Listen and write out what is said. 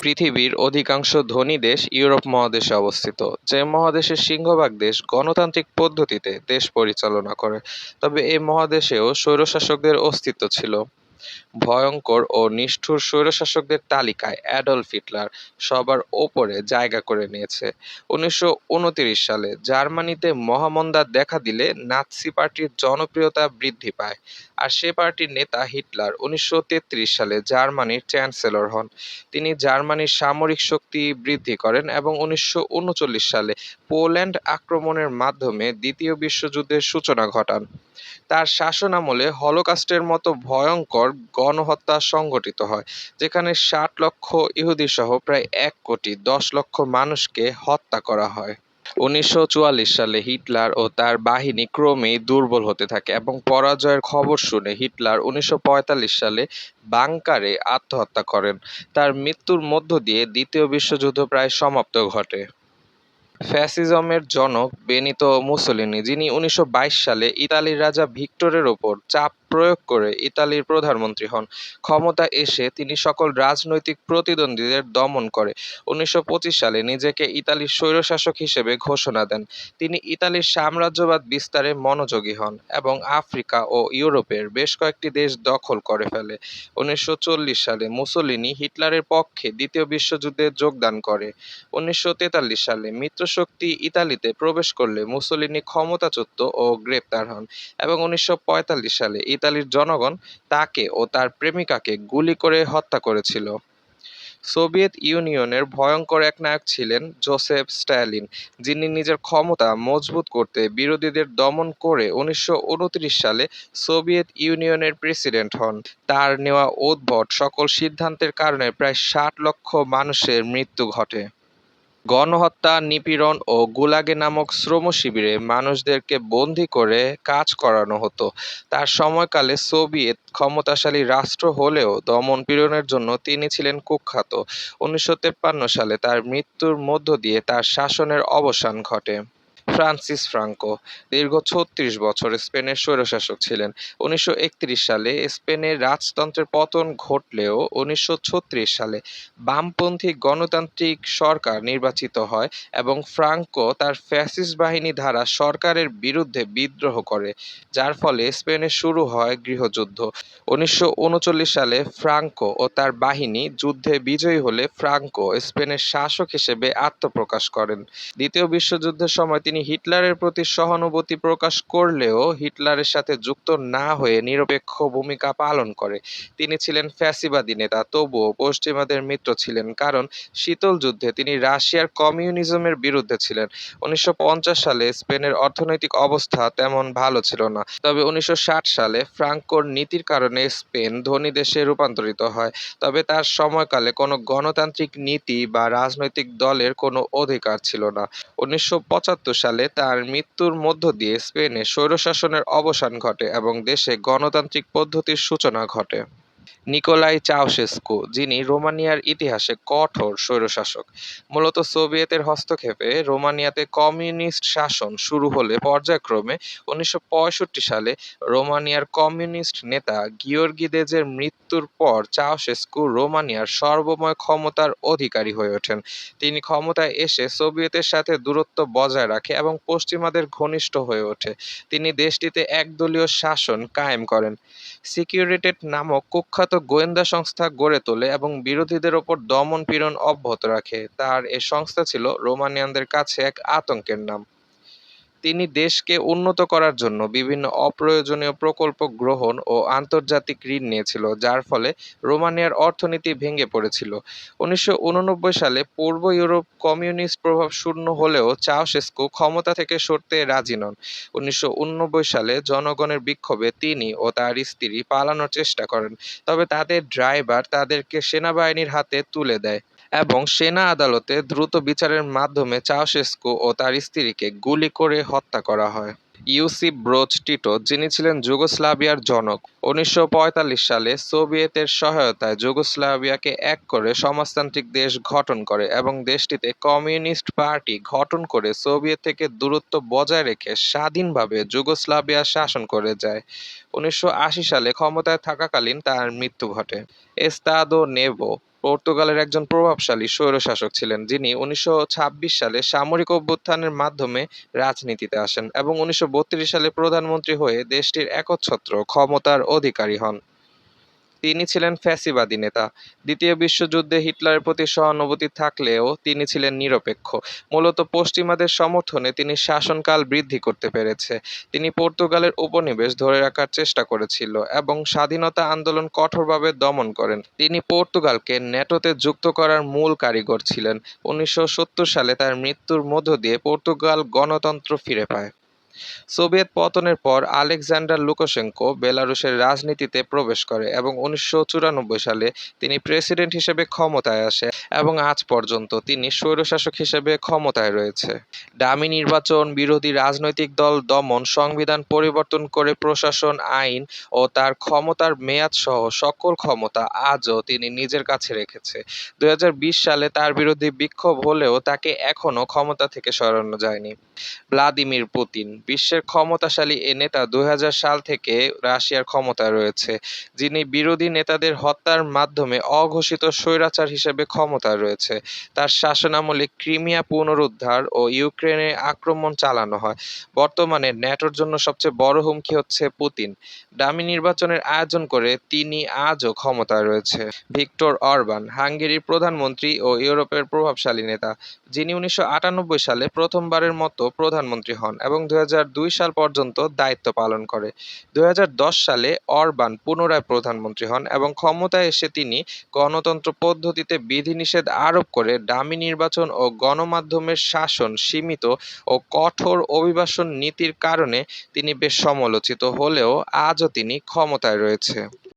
পৃথিবীর অধিকাংশ ধনী দেশ ইউরোপ মহাদেশে অবস্থিত, যে মহাদেশের সিংহভাগ দেশ গণতান্ত্রিক পদ্ধতিতে দেশ পরিচালনা করে। তবে এই মহাদেশেও স্বৈরশাসকদের অস্তিত্ব ছিল। ভয়ঙ্কর ও নিষ্ঠুর স্বৈরশাসকদের তালিকায় অ্যাডলফ হিটলার সবার ওপরে জায়গা করে নিয়েছে। 1929 সালে জার্মানিতে মহামন্দা দেখা দিলে নাৎসি পার্টির জনপ্রিয়তা বৃদ্ধি পায়, আর সে পার্টির নেতা হিটলার 1933 সালে জার্মানির চ্যান্সেলর হন। তিনি জার্মানির সামরিক শক্তি বৃদ্ধি করেন এবং 1939 সালে পোল্যান্ড আক্রমণের মাধ্যমে দ্বিতীয় বিশ্বযুদ্ধের সূচনা ঘটান। তার শাসনামলে হলোকাস্টের মতো ভয়ঙ্কর গণহত্যা সংঘটিত হয়, যেখানে 60 লক্ষ ইহুদিসহ প্রায় 1,10,00,000 মানুষকে হত্যা করা হয়। 1944 সালে হিটলার ও তার বাহিনী ক্রমেই দুর্বল হতে থাকে এবং পরাজয়ের খবর শুনে হিটলার 1945 সালে বাংকারে আত্মহত্যা করেন। তার মৃত্যুর মধ্য দিয়ে দ্বিতীয় বিশ্বযুদ্ধ প্রায় সমাপ্ত ঘটে। ফ্যাসিজমের জনক বেনিতো মুসোলিনি, যিনি 1922 সালে ইতালির রাজা ভিক্টরের ওপর চাপ প্রয়োগ করে ইতালির প্রধানমন্ত্রী হন, ক্ষমতা এসে তিনি সকল রাজনৈতিক প্রতিদ্বন্দ্বীদের দমন করে 1925 সালে নিজেকে ইতালির স্বৈরশাসক হিসেবে ঘোষণা দেন। তিনি ইতালির সাম্রাজ্যবাদ বিস্তারে মনোযোগী হন এবং আফ্রিকা ও ইউরোপের বেশ কয়েকটি দেশ দখল করে ফেলে। 1940 সালে মুসোলিনি হিটলারের পক্ষে দ্বিতীয় বিশ্বযুদ্ধে যোগদান করে। 1943 সালে মিত্রশক্তি ইতালিতে প্রবেশ করলে মুসোলিনি ক্ষমতাচ্যুত ও গ্রেপ্তার হন এবং 1945 সালে ইতালির জনগণ তাকে ও তার প্রেমিকাকে গুলি করে হত্যা করেছিল। সোভিয়েত ইউনিয়নের ভয়ঙ্কর এক নায়ক ছিলেন জোসেফ স্ট্যালিন, যিনি নিজের ক্ষমতা মজবুত করতে বিরোধীদের দমন করে 1929 সালে সোভিয়েত ইউনিয়নের প্রেসিডেন্ট হন। তার নেওয়া উদ্ভট সকল সিদ্ধান্তের কারণে প্রায় 60 লক্ষ মানুষের মৃত্যু ঘটে। গণহত্যা, নিপীড়ন ও গুলাগে নামক শ্রম শিবিরে মানুষদেরকে বন্দী করে কাজ করানো হতো। তার সময়কালে সোভিয়েত ক্ষমতাশালী রাষ্ট্র হলেও দমন-পীড়নের জন্য তিনি ছিলেন কুখ্যাত। 1953 সালে তার মৃত্যুর মধ্য দিয়ে তার শাসনের অবসান ঘটে। ফ্রান্সিস ফ্রাঙ্কো দীর্ঘ 36 বছর স্পেনের স্বৈরশাসক ছিলেন। 1931 সালে স্পেনের রাজতন্ত্রের পতন ঘটলেও 1936 সালে বামপন্থী গণতান্ত্রিক সরকার নির্বাচিত হয় এবং ফ্রাঙ্কো তার ফ্যাসিস্ট বাহিনী দ্বারা সরকারের বিরুদ্ধে বিদ্রোহ করে, যার ফলে স্পেনে শুরু হয় গৃহযুদ্ধ। 1939 সালে ফ্রাঙ্কো ও তার বাহিনী যুদ্ধে বিজয়ী হলে ফ্রাঙ্কো স্পেনের শাসক হিসেবে আত্মপ্রকাশ করেন। দ্বিতীয় বিশ্বযুদ্ধের সময় তিনি হিটলারের প্রতি সহানুভূতি প্রকাশ করলেও হিটলারের সাথে যুক্ত না হয়ে নিরপেক্ষ ভূমিকা পালন করে। তিনি ছিলেন ফ্যাসিবাদী নেতা, তবুও পশ্চিমাদের মিত্র ছিলেন, কারণ শীতল যুদ্ধে তিনি রাশিয়ার কমিউনিজমের বিরুদ্ধে ছিলেন। 1950 সালে স্পেনের অর্থনৈতিক অবস্থা তেমন ভালো ছিল না, তবে 1960 সালে ফ্রাঙ্কোর নীতির কারণে স্পেন ধনী দেশে রূপান্তরিত হয়। তবে তার সময়কালে কোনো গণতান্ত্রিক নীতি বা রাজনৈতিক দলের কোনো অধিকার ছিল না। 1975 সালে তার মৃত্যুর মধ্য দিয়ে স্পেনে স্বৈরশাসনের অবসান ঘটে এবং দেশে গণতান্ত্রিক পদ্ধতির সূচনা ঘটে। নিকোলাই চাউশেস্কু, যিনি রোমানিয়ার ইতিহাসে কঠোর স্বৈরশাসক। মূলত সোভিয়েতের হস্তক্ষেপে রোমানিয়াতে কমিউনিস্ট শাসন শুরু হলে পর্যায়ক্রমে 1965 সালে রোমানিয়ার কমিউনিস্ট নেতা গিওর্গি দেজের মৃত্যুর পর চাউশেস্কু রোমানিয়ার সর্বময় ক্ষমতার অধিকারী হয়ে ওঠেন। তিনি ক্ষমতায় এসে সোভিয়েতের সাথে দূরত্ব বজায় রাখে এবং পশ্চিমাদের ঘনিষ্ঠ হয়ে ওঠে। তিনি দেশটিতে একদলীয় শাসন কায়েম করেন, সিকিউরিটেট নামক কুখ্যাত গোয়েন্দা সংস্থা গড়ে তোলে এবং বিরোধীদের ওপর দমন-পীড়ন অব্যাহত রাখে। তার এ সংস্থা ছিল রোমানিয়ানদের কাছে এক আতঙ্কের নাম। তিনি দেশকে উন্নত করার জন্য বিভিন্ন অপ্রয়োজনীয় প্রকল্প গ্রহণ ও আন্তর্জাতিক ঋণ নিয়েছিল, যার ফলে রোমানিয়ার অর্থনীতি ভেঙে পড়েছিল। 1989 সালে পূর্ব ইউরোপ কমিউনিস্ট প্রভাব শূন্য হলেও চাউশেস্কু ক্ষমতা থেকে সরতে রাজি নন। 1989 সালে জনগণের বিক্ষোভে তিনি ও তার স্ত্রী পালানোর চেষ্টা করেন, তবে তাদের ড্রাইভার তাদেরকে সেনাবাহিনীর হাতে তুলে দেয় এবং সেনা আদালতে দ্রুত বিচারের মাধ্যমে চাউশেস্কু ও তার স্ত্রীকে গুলি করে হত্যা করা হয়। ইউসিপ ব্রোজ টিটো, যিনি ছিলেন যুগোস্লাভিয়ার জনক, 1945 সালে সোভিয়েতের সহায়তায় যুগোস্লাভিয়াকে এক করে সমাজতান্ত্রিক দেশ গঠন করে এবং দেশটিতে কমিউনিস্ট পার্টি গঠন করে সোভিয়েত থেকে দূরত্ব বজায় রেখে স্বাধীনভাবে যুগোস্লাভিয়া শাসন করে যায়। 1980 সালে ক্ষমতায় থাকাকালীন তার মৃত্যু ঘটে। এস্তাদো নেভো পর্তুগালের একজন প্রভাবশালী স্বৈরশাসক ছিলেন, যিনি 1926 সালে সামরিক অভ্যুত্থানের মাধ্যমে রাজনীতিতে আসেন এবং 1932 সালে প্রধানমন্ত্রী হয়ে দেশটির একচ্ছত্র ক্ষমতার অধিকারী হন। তিনি ছিলেন ফ্যাসিবাদী নেতা। দ্বিতীয় বিশ্বযুদ্ধে হিটলারের প্রতি সহানুভূতি থাকলেও তিনি ছিলেন নিরপেক্ষ। মূলত পশ্চিমাদের সমর্থনে তিনি শাসনকাল বৃদ্ধি করতে পেরেছে। তিনি পর্তুগালের উপনিবেশ ধরে রাখার চেষ্টা করেছিল এবং স্বাধীনতা আন্দোলন কঠোরভাবে দমন করেন। তিনি পর্তুগালকে ন্যাটোতে যুক্ত করার মূল কারিগর ছিলেন। 1970 সালে তার মৃত্যুর মধ্য দিয়ে পর্তুগাল গণতন্ত্র ফিরে পায়। সোভিয়েত পতনের পর আলেকজান্ডার লুকাশেঙ্কো বেলারুশের রাজনীতিতে প্রবেশ করে এবং 1994 সালে তিনি প্রেসিডেন্ট হিসেবে ক্ষমতায় আসে এবং আজ পর্যন্ত তিনি স্বৈরশাসক হিসেবে ক্ষমতায় রয়েছে। ডামি নির্বাচন, বিরোধী রাজনৈতিক দল দমন, সংবিধান পরিবর্তন করে প্রশাসন, আইন ও তার ক্ষমতার মেয়াদ সহ সকল ক্ষমতা আজও তিনি নিজের কাছে রেখেছে। 2020 সালে তার বিরুদ্ধে বিক্ষোভ হলেও তাকে এখনও ক্ষমতা থেকে সরানো যায়নি। ভ্লাদিমির পুতিন বিশ্বের ক্ষমতাশালী এ নেতা 2000 সাল থেকে রাশিয়ার ক্ষমতায় রয়েছে, যিনি বিরোধী নেতাদের হত্যার মাধ্যমে অঘোষিত স্বৈরাচার হিসেবে ক্ষমতায় রয়েছে। তার শাসনামলে ক্রিমিয়া পুনরুদ্ধার ও ইউক্রেনে আক্রমণ চালানো হয়। বর্তমানে ন্যাটোর জন্য সবচেয়ে বড় হুমকি হচ্ছে পুতিন। ডামি নির্বাচনের আয়োজন করে তিনি আজও ক্ষমতায় রয়েছে। ভিক্টর অরবান হাঙ্গেরির প্রধানমন্ত্রী ও ইউরোপের প্রভাবশালী নেতা, যিনি 1998 সালে প্রথমবারের মতো প্রধানমন্ত্রী হন এবং 2002 সাল পর্যন্ত দায়িত্ব পালন করে। 2010 সালে অরবান পুনরায় প্রধানমন্ত্রী হন এবং ক্ষমতায় এসে তিনি গণতন্ত্র পদ্ধতিতে বিধিনিষেধ আরোপ করে ডামি নির্বাচন ও গণমাধ্যমের শাসন সীমিত ও কঠোর অভিবাসন নীতির কারণে তিনি বেশ সমালোচিত হলেও আজও তিনি ক্ষমতায় রয়েছে।